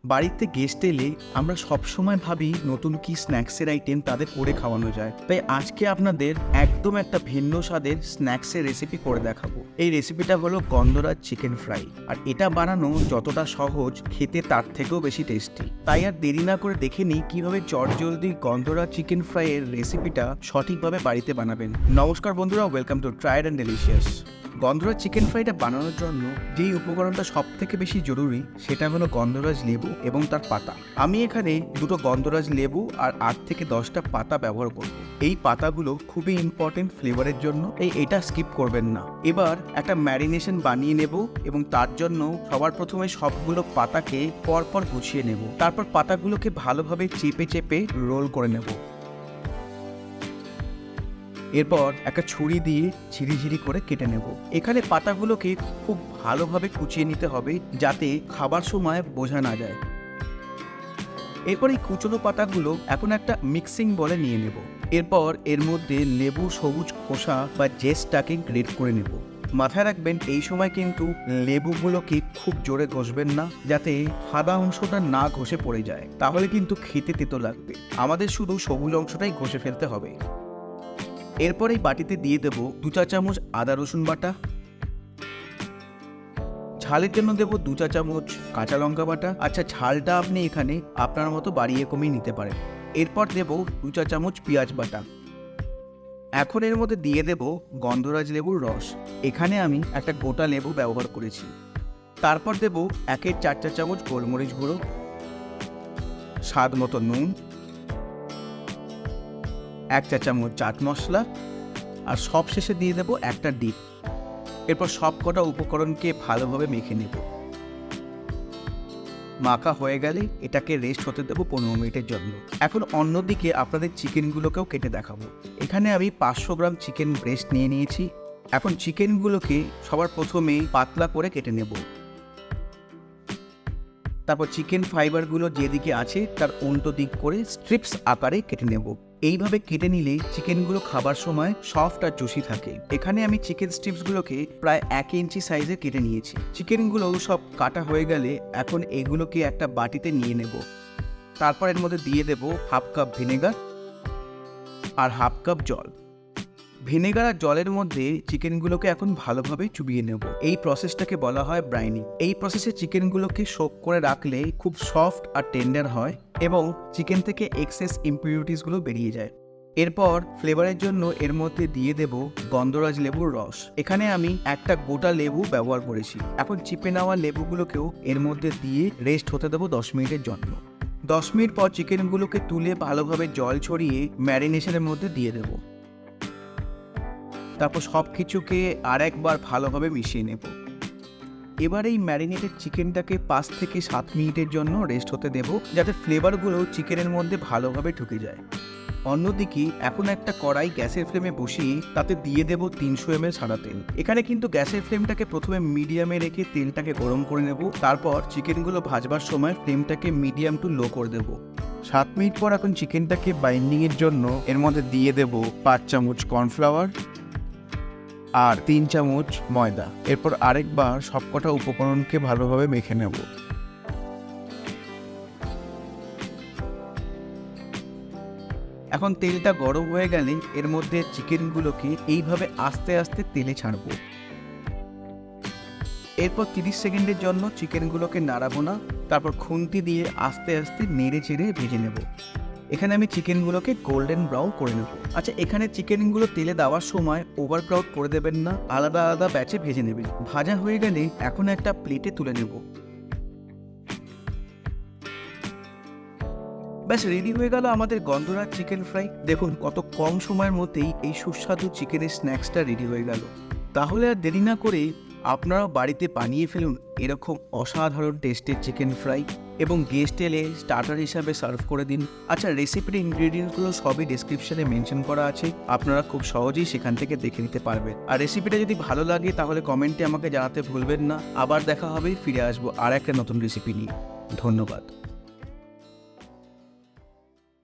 বাড়িতে গেস্ট এলে আমরা সবসময় ভাবি নতুন কি স্ন্যাক্সের আইটেম তাদের করে খাওয়ানো যায়। তাই আজকে আপনাদের একদম একটা ভিন্ন স্বাদের স্ন্যাক্সের রেসিপি করে দেখাবো। এই রেসিপিটা হলো গন্ধরাজ চিকেন ফ্রাই, আর এটা বানানো যতটা সহজ খেতে তার থেকেও বেশি টেস্টি। তাই আর দেরি না করে দেখে নিই কিভাবে চটজলদি গন্ধরাজ চিকেন ফ্রাইয়ের রেসিপিটা সঠিকভাবে বাড়িতে বানাবেন। নমস্কার বন্ধুরা, welcome to tried and delicious. Gondhoraj chicken ফ্রাইটা বানানোর জন্য যেই উপকরণটা সব থেকে বেশি জরুরি সেটা হলো গন্ধরাজ লেবু এবং তার পাতা। আমি এখানে দুটো গন্ধরাজ লেবু আর 8 থেকে 10টা পাতা ব্যবহার করব। এই পাতাগুলো খুবই ইম্পর্টেন্ট ফ্লেভারের জন্য, এটা স্কিপ করবেন না। এবার একটা ম্যারিনেশন বানিয়ে নেব এবং তার জন্য সবার প্রথমে সবগুলো পাতাকে পরপর গুছিয়ে নেব। তারপর পাতাগুলোকে ভালোভাবে চেপে চেপে রোল করে নেব। এরপর একটা ছুরি দিয়ে ঝিরিঝিরি করে কেটে নেব। এখানে পাতাগুলোকে খুব ভালোভাবে কুচিয়ে নিতে হবে যাতে খাবার সময় বোঝা না যায়। এরপর এই কুচনো পাতাগুলো এখন একটা মিক্সিং বলে নিয়ে নেব। এরপর এর মধ্যে লেবু সবুজ খোসা বা জেসটাকে গ্রেট করে নেব। মাথায় রাখবেন এই সময় কিন্তু লেবুগুলোকে খুব জোরে ঘষবেন না, যাতে সাদা অংশটা না ঘষে পড়ে যায়, তাহলে কিন্তু খেতে তেতো লাগবে। আমাদের শুধু সবুজ অংশটাই ঘষে ফেলতে হবে। এরপর এই বাটিতে দিয়ে দেব 2 চা চামচ আদা রসুন বাটা, ঝালের জন্য দেব 2 চা চামচ কাঁচা লঙ্কা বাটা। আচ্ছা, ঝালটা আপনি এখানে আপনার মতো বাড়িয়ে কমিয়ে নিতে পারেন। এরপর দেব 2 চা চামচ পেঁয়াজ বাটা। এখন এর মধ্যে দিয়ে দেব গন্ধরাজ লেবুর রস। এখানে আমি একটা গোটা লেবু ব্যবহার করেছি। তারপর দেব 1/4 চা চামচ গোলমরিচ গুঁড়ো, স্বাদ মতো নুন, 1 চা চামচ চাট মশলা, আর সবশেষে দিয়ে দেব একটা ডিম। এরপর সব কটা উপকরণকে ভালোভাবে মেখে নেব। মাখা হয়ে গেলে এটাকে রেস্ট হতে দেবো 15 মিনিটের জন্য। এখন অন্যদিকে আপনাদের চিকেনগুলোকেও কেটে দেখাবো। এখানে আমি 500 গ্রাম চিকেন ব্রেস্ট নিয়ে নিয়েছি। এখন চিকেনগুলোকে সবার প্রথমে পাতলা করে কেটে নেব। তারপর চিকেন ফাইবারগুলো যেদিকে আছে তার উল্টো দিক করে স্ট্রিপস আকারে কেটে নেব। এইভাবে কেটে নিলে চিকেনগুলো খাবার সময় সফট আর জুসি থাকে। এখানে আমি চিকেন স্ট্রিপসগুলোকে প্রায় 1 ইঞ্চি সাইজে কেটে নিয়েছি। চিকেনগুলো সব কাটা হয়ে গেলে এখন এগুলোকে একটা বাটিতে নিয়ে নেব। তারপর এর মধ্যে দিয়ে দেব 1/2 কাপ ভিনেগার আর 1/2 কাপ জল। ভিনেগার আর জলের মধ্যে চিকেনগুলোকে এখন ভালোভাবে চুবিয়ে নেব। এই প্রসেসটাকে বলা হয় ব্রাইনিং। এই প্রসেসে চিকেনগুলোকে সোক করে রাখলে খুব সফট আর টেন্ডার হয় এবং চিকেন থেকে এক্সেস ইম্পিউরিটিসগুলো বেরিয়ে যায়। এরপর ফ্লেভারের জন্য এর মধ্যে দিয়ে দেব গন্ধরাজ লেবুর রস। এখানে আমি একটা গোটা লেবু ব্যবহার করেছি। এখন চিপে নেওয়া লেবুগুলোকেও এর মধ্যে দিয়ে রেস্ট হতে দেবো 10 মিনিটের জন্য। 10 মিনিট পর চিকেনগুলোকে তুলে ভালোভাবে জল ছড়িয়ে ম্যারিনেশনের মধ্যে দিয়ে দেবো। তারপর সব কিছুকে আর একবার ভালোভাবে মিশিয়ে নেব। এবার এই ম্যারিনেটেড চিকেনটাকে 5 থেকে 7 মিনিটের জন্য রেস্ট হতে দেব, যাতে ফ্লেভারগুলো চিকেনের মধ্যে ভালোভাবে ঢুকে যায়। অন্যদিকে এখন একটা কড়াই গ্যাসের ফ্লেমে বসিয়ে তাতে দিয়ে দেব 300 ml সাদা তেল। এখানে কিন্তু গ্যাসের ফ্লেমটাকে প্রথমে মিডিয়ামে রেখে তেলটাকে গরম করে নেব। তারপর চিকেনগুলো ভাজবার সময় ফ্লেমটাকে মিডিয়াম টু লো করে দেব। 7 মিনিট পর এখন চিকেনটাকে বাইন্ডিংয়ের জন্য এর মধ্যে দিয়ে দেব 5 চামচ কর্নফ্লাওয়ার আর 3 চামচ ময়দা। এরপর আরেকবার সবকটা উপকরণকে ভালোভাবে মেখে নেব। এখন তেলটা গরম হয়ে গেলে এর মধ্যে চিকেনগুলোকে এইভাবে আস্তে আস্তে তেলে ছাড়বো। এরপর 30 সেকেন্ডের জন্য চিকেনগুলোকে নাড়াবো না, তারপর খুন্তি দিয়ে আস্তে আস্তে নেড়ে চেড়ে ভেজে নেব। এখানে আমি চিকেনগুলোকে গোল্ডেন ব্রাউন করে নেব। আচ্ছা, এখানে চিকেনগুলো তেলে দেওয়ার সময় ওভার ক্রাউড করে দেবেন না, আলাদা আলাদা ব্যাচে ভেজে নেবেন। ভাজা হয়ে গেলে এখন একটা প্লেটে তুলে নেব। ব্যাস রেডি হয়ে গেল আমাদের গন্ধরাজ চিকেন ফ্রাই। দেখুন কত কম সময়ের মধ্যেই এই সুস্বাদু চিকেনের স্ন্যাক্সটা রেডি হয়ে গেল। তাহলে আর দেরি না করে আপনারাও বাড়িতে বানিয়ে ফেলুন এরকম অসাধারণ টেস্টের চিকেন ফ্রাই এবং গেস্ট এলে স্টার্টার হিসাবে সার্ভ করে দিন। আচ্ছা, রেসিপির ইনগ্রেডিয়েন্টসগুলো সবই ডেসক্রিপশনে মেনশন করা আছে, আপনারা খুব সহজেই সেখান থেকে দেখে নিতে পারবেন। আর রেসিপিটা যদি ভালো লাগে তাহলে কমেন্টে আমাকে জানাতে ভুলবেন না। আবার দেখা হবে, ফিরে আসবো আর একটা নতুন রেসিপি নিয়ে। ধন্যবাদ।